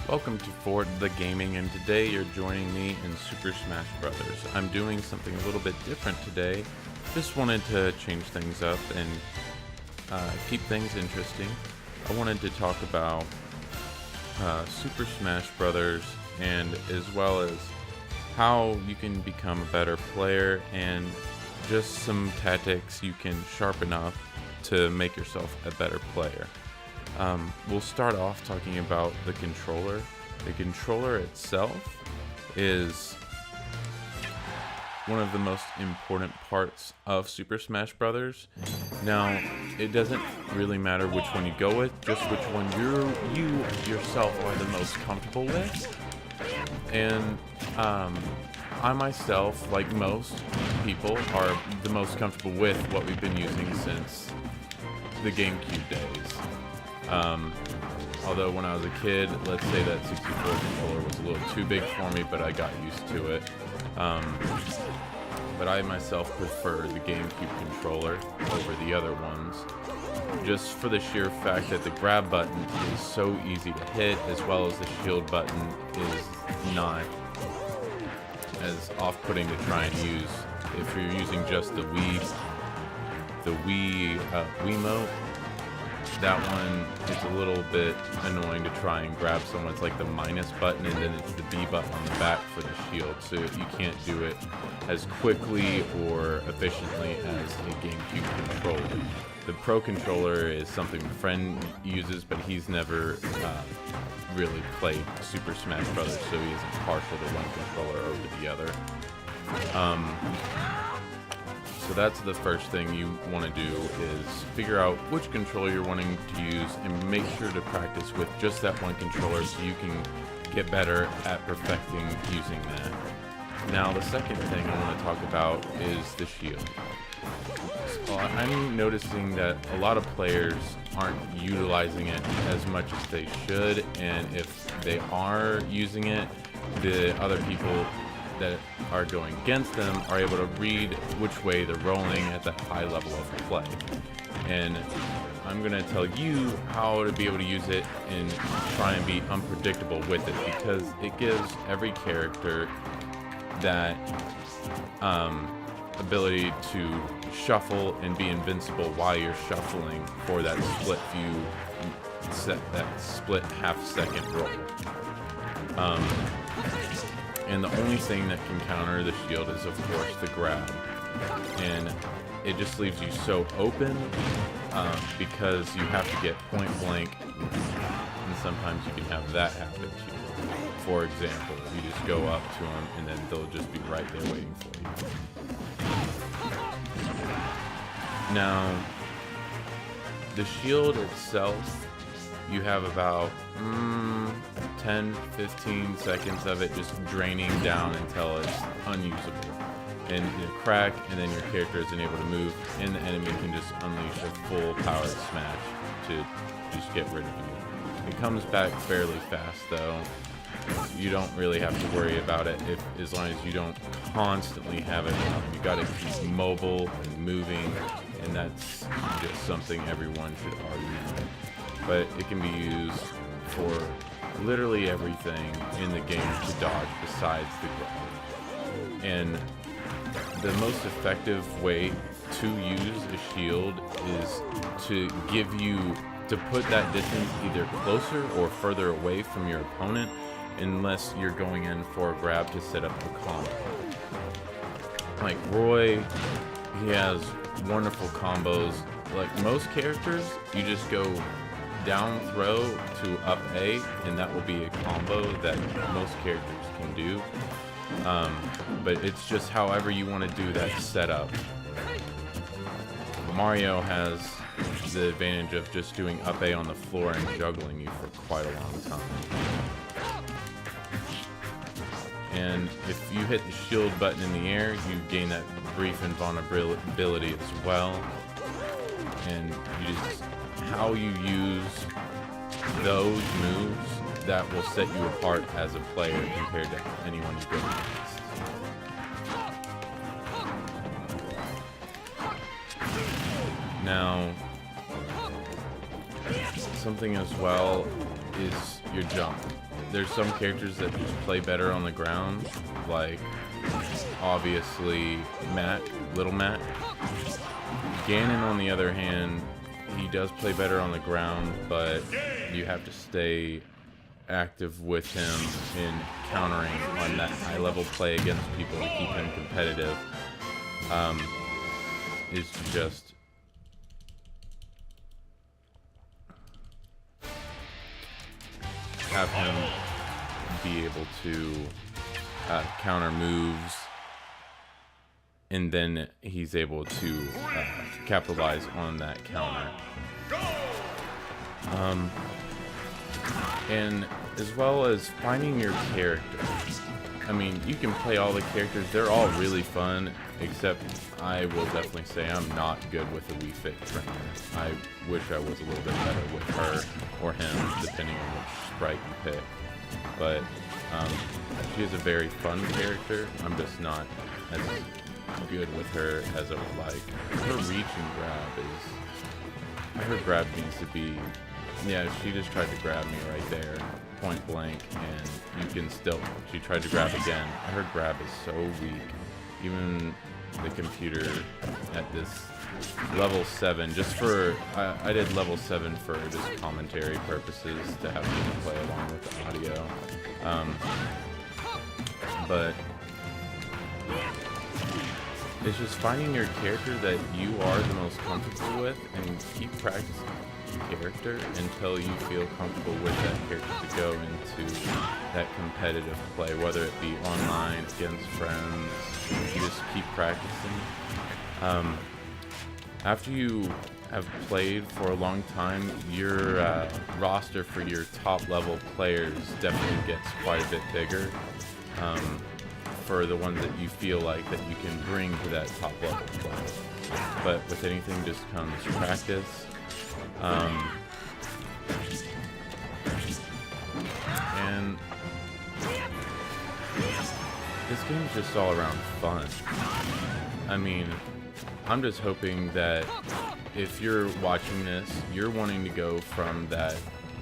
Welcome to Fort the Gaming, and today you're joining me in Super Smash Brothers. I'm doing something a little bit different today. Just wanted to change things up and keep things interesting. I wanted to talk about Super Smash Brothers, and as well as how you can become a better player and just some tactics you can sharpen up to make yourself a better player. We'll start off talking about the controller. The controller itself is one of the most important parts of Super Smash Brothers. Now, it doesn't really matter which one you go with, just which one you yourself are the most comfortable with. And I myself, like most people, are the most comfortable with what we've been using since the GameCube days. Although when I was a kid, let's say that 64 controller was a little too big for me, but I got used to it. But I myself prefer the GameCube controller over the other ones, just for the sheer fact that the grab button is so easy to hit, as well as the shield button is not as off-putting to try and use if you're using just the Wii Wiimote. That one is a little bit annoying to try and grab someone. It's like the minus button, and then it's the B button on the back for the shield, so you can't do it as quickly or efficiently as a GameCube controller. The Pro controller is something my friend uses, but he's never really played Super Smash Brothers, so he isn't partial to one controller over the other. So that's the first thing you want to do, is figure out which controller you're wanting to use and make sure to practice with just that one controller so you can get better at perfecting using that. Now, the second thing I want to talk about is the shield. So I'm noticing that a lot of players aren't utilizing it as much as they should, and if they are using it, the other people that are going against them are able to read which way they're rolling at that high level of play. And I'm going to tell you how to be able to use it and try and be unpredictable with it, because it gives every character that ability to shuffle and be invincible while you're shuffling for that split half-second roll. And the only thing that can counter the shield is, of course, the grab. And it just leaves you so open because you have to get point blank, and sometimes you can have that happen to you. For example, you just go up to them and then they'll just be right there waiting for you. Now, the shield itself, you have about 10-15 seconds of it just draining down until it's unusable, and you crack, and then your character isn't able to move, and the enemy can just unleash a full powered smash to just get rid of you. It comes back fairly fast though. You don't really have to worry about it as long as you don't constantly have it up. You got to keep mobile and moving, and that's just something everyone should already know. But it can be used for literally everything in the game to dodge besides the grab. And the most effective way to use a shield is to put that distance either closer or further away from your opponent, unless you're going in for a grab to set up a combo. Like Roy, he has wonderful combos. Like most characters, you just go down throw to up A, and that will be a combo that most characters can do. But it's just however you want to do that setup. Mario has the advantage of just doing up A on the floor and juggling you for quite a long time. And if you hit the shield button in the air, you gain that brief invulnerability as well. And how you use those moves, that will set you apart as a player compared to anyone you go against. Now, something as well is your jump. there's some characters that just play better on the ground, like obviously Mac, Little Mac. Ganon, on the other hand, he does play better on the ground, but you have to stay active with him in countering on that high-level play against people to keep him competitive. Is just have him be able to counter moves, and then he's able to capitalize on that counter. And as well as finding your character. I mean, you can play all the characters. They're all really fun, except I will definitely say I'm not good with the Wii Fit trainer. I wish I was a little bit better with her or him, depending on which sprite you pick. But she is a very fun character. I'm just not as good with her as I would like. Her reach and grab is... Her grab needs to be... Yeah, she just tried to grab me right there, point blank, and you can still... She tried to grab again. Her grab is so weak. Even the computer at this level 7, just for... I did level 7 for just commentary purposes, to have people play along with the audio. But... It's just finding your character that you are the most comfortable with, and keep practicing character until you feel comfortable with that character to go into that competitive play, whether it be online, against friends. You just keep practicing. After you have played for a long time, your roster for your top level players definitely gets quite a bit bigger. For the ones that you feel like that you can bring to that top level play. But with anything just comes practice. And this game's just all around fun. I mean, I'm just hoping that if you're watching this, you're wanting to go from that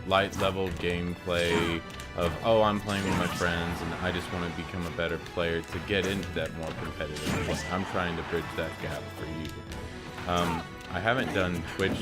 light level gameplay of, oh, I'm playing with my friends and I just want to become a better player, to get into that more competitive play. I'm trying to bridge that gap for you. I haven't done Twitch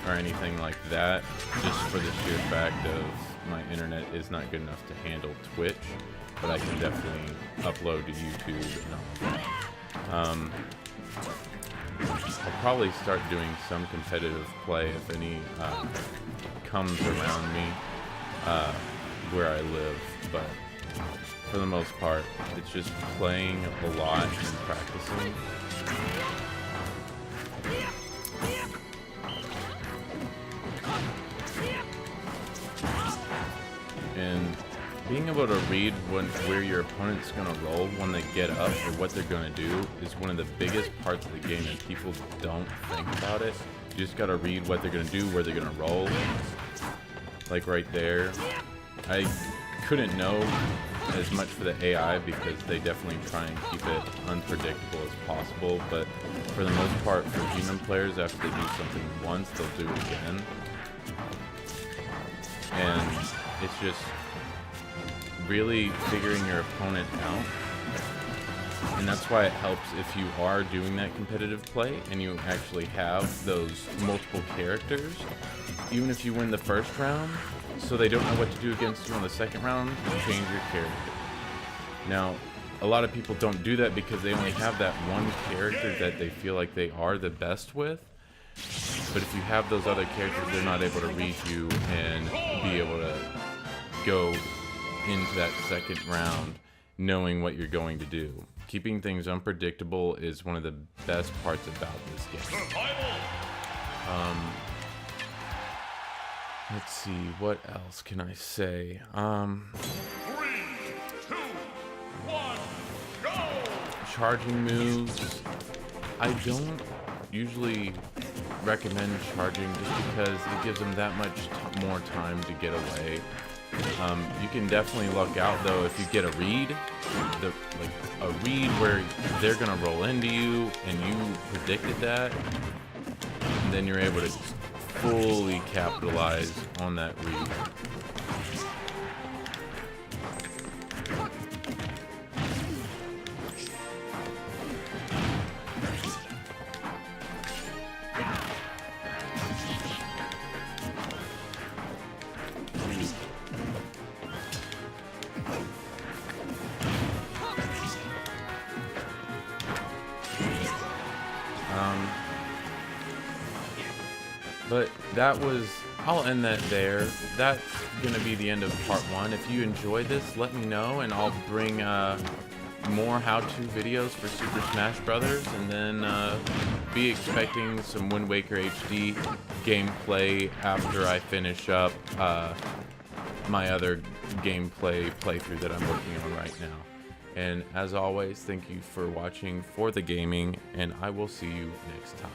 or anything like that, just for the sheer fact of my internet is not good enough to handle Twitch, but I can definitely upload to YouTube and all that. I'll probably start doing some competitive play if any comes around me where I live, but for the most part, it's just playing a lot and practicing. And being able to read where your opponent's going to roll when they get up, or what they're going to do, is one of the biggest parts of the game, and people don't think about it. You just got to read what they're going to do, where they're going to roll. Like right there. I couldn't know as much for the AI because they definitely try and keep it unpredictable as possible, but for the most part, for human players, after they do something once, they'll do it again. And it's just really figuring your opponent out. And that's why it helps if you are doing that competitive play and you actually have those multiple characters. Even if you win the first round, so they don't know what to do against you on the second round, change your character. Now, a lot of people don't do that because they only have that one character that they feel like they are the best with. But if you have those other characters, they're not able to read you and be able to go into that second round knowing what you're going to do. Keeping things unpredictable is one of the best parts about this game. Let's see, what else can I say? 3, 2, 1, go! Charging moves. I don't usually recommend charging just because it gives them that much more time to get away. You can definitely luck out though if you get a read, a read where they're gonna roll into you and you predicted that, and then you're able to fully capitalize on that read. But I'll end that there. That's going to be the end of part 1. If you enjoyed this, let me know, and I'll bring more how-to videos for Super Smash Brothers, and then be expecting some Wind Waker HD gameplay after I finish up my other gameplay playthrough that I'm working on right now. And as always, thank you for watching For The Gaming, and I will see you next time.